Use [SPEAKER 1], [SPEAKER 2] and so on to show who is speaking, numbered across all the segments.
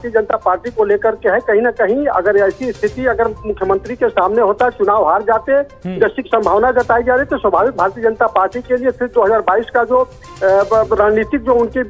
[SPEAKER 1] Bharatiya Janata party को लेकर के है। कहीं ना कहीं अगर ऐसी स्थिति अगर मुख्यमंत्री के सामने होता, चुनाव हार जाते, निश्चित संभावना जताई जा रही, तो स्वाभाविक भारतीय जनता पार्टी के लिए फिर 2022 का जो रणनीतिक जो उनकी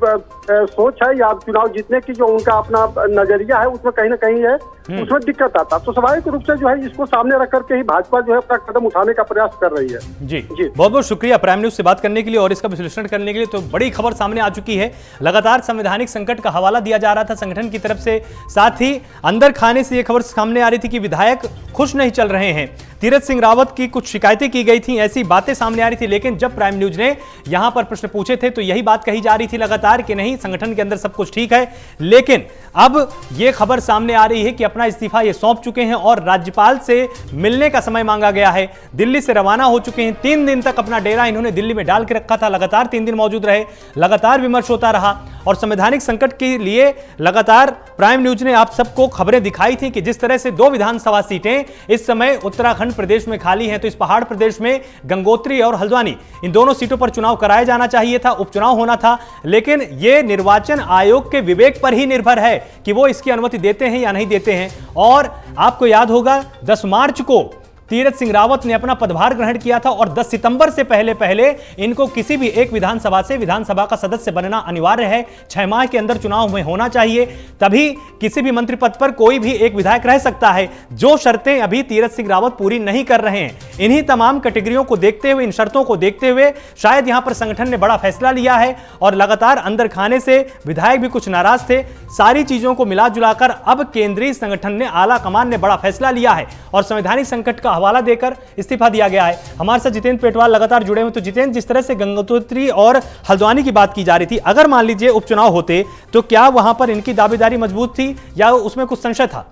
[SPEAKER 1] सोच है या चुनाव जीतने की जो उनका अपना नजरिया है, उसमें कहीं ना कहीं है, उसमें दिक्कत आता। तो स्वाभाविक रूप से जो है इसको सामने रख करके ही भाजपा जो है अपना कदम उठाने का प्रयास कर रही है। जी
[SPEAKER 2] बहुत बहुत शुक्रिया प्राइम न्यूज से बात करने के लिए और इसका विश्लेषण करने के लिए। तो बड़ी खबर सामने आ चुकी है, लगातार संवैधानिक संकट का हवाला दिया जा रहा था संगठन की तरफ से, साथ ही अंदर खाने से यह खबर सामने आ रही थी कि विधायक खुश नहीं चल रहे हैं, तीरथ सिंह रावत की कुछ शिकायतें की गई थी, ऐसी बातें सामने आ रही थी। लेकिन जब प्राइम न्यूज ने यहां पर प्रश्न पूछे थे तो यही बात कही जा रही थी लगातार कि नहीं, संगठन के अंदर सब कुछ ठीक है। लेकिन अब यह खबर सामने आ रही है कि अपना इस्तीफा ये सौंप चुके हैं और राज्यपाल से मिलने का समय मांगा गया है, दिल्ली से रवाना हो चुके हैं। 3 दिन तक अपना डेरा इन्होंने दिल्ली में डाल के रखा था, लगातार 3 दिन मौजूद रहे, लगातार विमर्श होता रहा और संवैधानिक संकट के लिए लगातार प्राइम न्यूज ने आप सबको खबरें दिखाई थी कि जिस तरह से 2 विधानसभा सीटें इस समय उत्तराखंड प्रदेश में खाली हैं, तो इस पहाड़ प्रदेश में गंगोत्री और हल्द्वानी, इन दोनों सीटों पर चुनाव कराया जाना चाहिए था, उपचुनाव होना था। लेकिन यह निर्वाचन आयोग के विवेक पर ही निर्भर है कि वो इसकी अनुमति देते हैं या नहीं देते हैं। और आपको याद होगा 10 मार्च को तीरथ सिंह रावत ने अपना पदभार ग्रहण किया था और 10 सितंबर से पहले इनको किसी भी एक विधानसभा से विधानसभा का सदस्य बनना अनिवार्य है। 6 माह के अंदर चुनाव में होना चाहिए, तभी किसी भी मंत्री पद पर कोई भी एक विधायक रह सकता है, जो शर्तें अभी तीरथ सिंह रावत पूरी नहीं कर रहे हैं। इन्हीं तमाम कैटेगरियों को देखते हुए, इन शर्तों को देखते हुए शायद यहां पर संगठन ने बड़ा फैसला लिया है और लगातार अंदर खाने से विधायक भी कुछ नाराज थे। सारी चीजों को मिला जुलाकर अब केंद्रीय संगठन ने, आला कमान ने बड़ा फैसला लिया है और संवैधानिक संकट का हवाला देकर इस्तीफा दिया गया है। हमारे साथ जितेंद्र पेटवाल लगातार जुड़े हुए। तो जितेंद्र, जिस तरह से गंगोत्री और हल्द्वानी की बात की जा रही थी, अगर मान लीजिए उपचुनाव होते तो क्या वहां पर इनकी दावेदारी मजबूत थी या उसमें कुछ संशय था?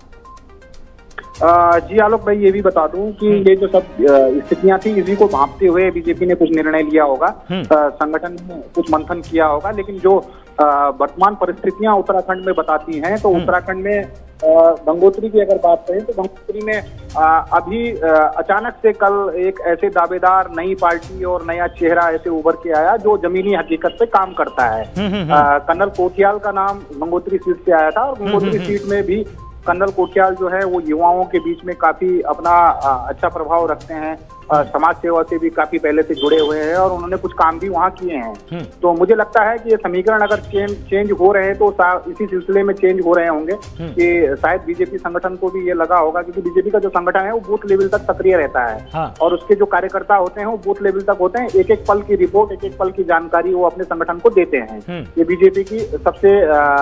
[SPEAKER 3] जी आलोक भाई, ये भी बता दूं कि ये जो सब स्थितियां थी, इसी को भांपते हुए बीजेपी ने कुछ निर्णय लिया होगा, संगठन ने कुछ मंथन किया होगा। लेकिन जो वर्तमान परिस्थितियां उत्तराखंड में बताती हैं, तो उत्तराखंड में गंगोत्री की अगर बात करें तो गंगोत्री में अभी अचानक से कल एक ऐसे दावेदार, नई पार्टी और नया चेहरा ऐसे उभर के आया जो जमीनी हकीकत पे काम करता है। कर्नल कोठियाल का नाम गंगोत्री सीट से आया था और गंगोत्री सीट में भी कर्नल कोठियाल जो है वो युवाओं के बीच में काफी अपना अच्छा प्रभाव रखते हैं, समाज सेवा से भी काफी पहले से जुड़े हुए हैं और उन्होंने कुछ काम भी वहाँ किए हैं। तो मुझे लगता है कि ये समीकरण अगर चेंज हो रहे हैं तो इसी सिलसिले में चेंज हो रहे होंगे कि शायद बीजेपी संगठन को भी ये लगा होगा, क्योंकि बीजेपी का जो संगठन है वो बूथ लेवल तक सक्रिय रहता है और उसके जो कार्यकर्ता होते हैं वो बूथ लेवल तक होते हैं। एक एक पल की रिपोर्ट, एक एक पल की जानकारी वो अपने संगठन को देते हैं। ये बीजेपी की सबसे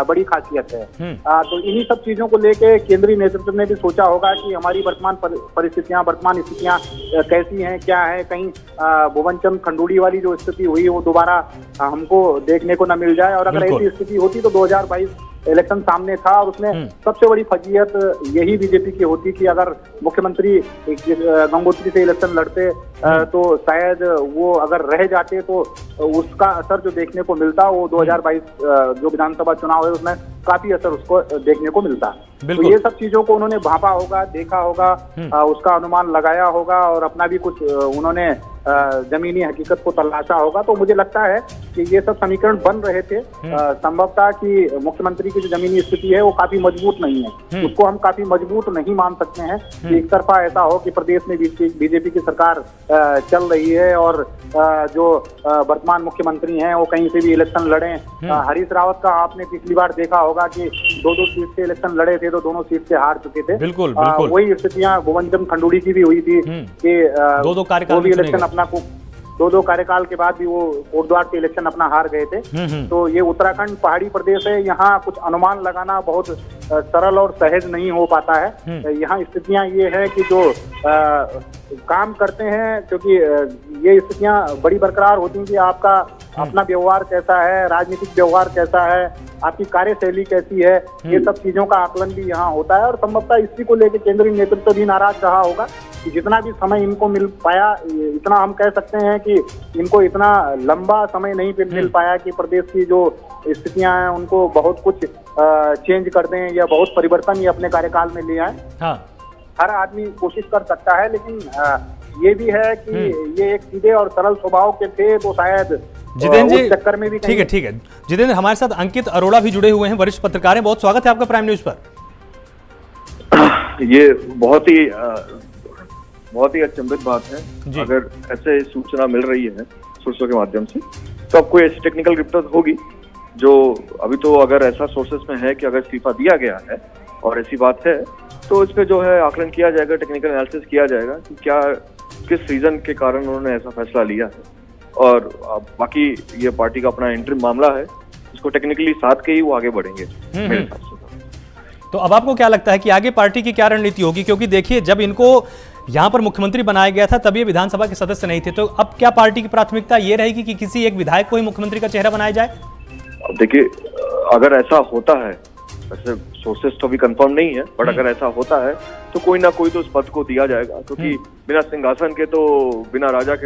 [SPEAKER 3] बड़ी खासियत है। तो इन्हीं सब चीजों को लेके केंद्रीय नेतृत्व ने भी सोचा होगा कि हमारी वर्तमान परिस्थितियां, वर्तमान स्थितियां कैसी हैं, क्या है, कहीं भुवन चंद खंडूड़ी वाली जो स्थिति हुई वो दोबारा हमको देखने को न मिल जाए। और अगर ऐसी स्थिति होती तो 2022 इलेक्शन सामने था और उसमें सबसे बड़ी फजीयत यही बीजेपी की होती कि अगर मुख्यमंत्री गंगोत्री से इलेक्शन लड़ते तो शायद वो अगर रह जाते तो उसका असर जो देखने को मिलता वो 2022 जो विधानसभा चुनाव है उसमें काफी असर उसको देखने को मिलता। तो ये सब चीजों को उन्होंने भांपा होगा, देखा होगा, उसका अनुमान लगाया होगा और अपना भी कुछ उन्होंने जमीनी हकीकत को तलाशा होगा। तो मुझे लगता है कि ये सब समीकरण बन रहे थे। संभवतः कि मुख्यमंत्री की जो जमीनी स्थिति है वो काफी मजबूत नहीं है, उसको हम काफी मजबूत नहीं मान सकते हैं कि एक तरफा ऐसा हो कि प्रदेश में बीजेपी की सरकार चल रही है और जो वर्तमान मुख्यमंत्री हैं वो कहीं से भी इलेक्शन लड़े। हरीश रावत का आपने पिछली बार देखा होगा कि 2-2 सीट से इलेक्शन लड़े थे तो दोनों सीट से हार चुके थे।
[SPEAKER 2] बिल्कुल,
[SPEAKER 3] वही स्थितियां भुवन चंद खंडूड़ी की भी हुई थी कि
[SPEAKER 2] 2-2 कार्यकाल
[SPEAKER 3] इलेक्शन अपना 2-2 कार्यकाल के बाद भी वो कोटद्वार से इलेक्शन अपना हार गए थे। तो ये उत्तराखंड पहाड़ी प्रदेश है, यहाँ कुछ अनुमान लगाना बहुत सरल और सहज नहीं हो पाता है। यहाँ स्थितियां ये है कि जो काम करते हैं, क्योंकि ये स्थितियां बड़ी बरकरार होती हैं कि आपका अपना व्यवहार कैसा है, राजनीतिक व्यवहार कैसा है, आपकी कार्यशैली कैसी है, ये सब चीजों का आकलन भी यहाँ होता है। और संभवतः इसी को लेकर केंद्रीय नेतृत्व भी नाराज रहा होगा कि जितना भी समय इनको मिल पाया, इतना हम कह सकते हैं कि इनको इतना लंबा समय नहीं मिल पाया कि प्रदेश की जो स्थितियां हैं उनको बहुत कुछ चेंज कर दें या बहुत परिवर्तन ये अपने कार्यकाल में ले आए। हर आदमी कोशिश कर सकता है, लेकिन ये भी है कि ये एक सीधे और सरल स्वभाव के थे तो शायद
[SPEAKER 2] जितेंद्र जी,
[SPEAKER 3] चक्कर में भी
[SPEAKER 2] ठीक है जितेंद्र, हमारे साथ अंकित अरोड़ा भी जुड़े हुए हैं, वरिष्ठ पत्रकार हैं। बहुत स्वागत है आपका प्राइम न्यूज पर।
[SPEAKER 4] ये बहुत ही अचंभित बात है। अगर ऐसे सूचना मिल रही है सोर्सों के माध्यम से, तो अब कोई ऐसी टेक्निकल रिपोर्ट होगी जो अभी तो अगर ऐसा सोर्सेस में है कि अगर इस्तीफा दिया गया है और ऐसी बात है, तो इस पे जो है आकलन किया जाएगा, टेक्निकल एनालिसिस किया जाएगा कि क्या किस रीजन के कारण उन्होंने ऐसा फैसला लिया है। और बाकी ये पार्टी का अपना इंटरिम मामला है, इसको टेक्निकली साथ के ही वो आगे बढ़ेंगे मेरे हिसाब से।
[SPEAKER 2] तो अब आपको क्या लगता है कि आगे पार्टी की क्या रणनीति होगी? क्योंकि देखिए, जब इनको यहाँ पर मुख्यमंत्री बनाया गया था तब ये विधानसभा के सदस्य नहीं थे, तो अब क्या पार्टी की प्राथमिकता ये रहेगी कि किसी एक विधायक को ही मुख्यमंत्री का चेहरा बनाया जाए?
[SPEAKER 4] देखिए, अगर ऐसा होता है, वैसे सोर्सेस तो अभी कंफर्म नहीं है, बट अगर ऐसा होता है तो कोई ना कोई तो उस पद को दिया जाएगा, क्योंकि बिना सिंहासन के तो बिना राजा के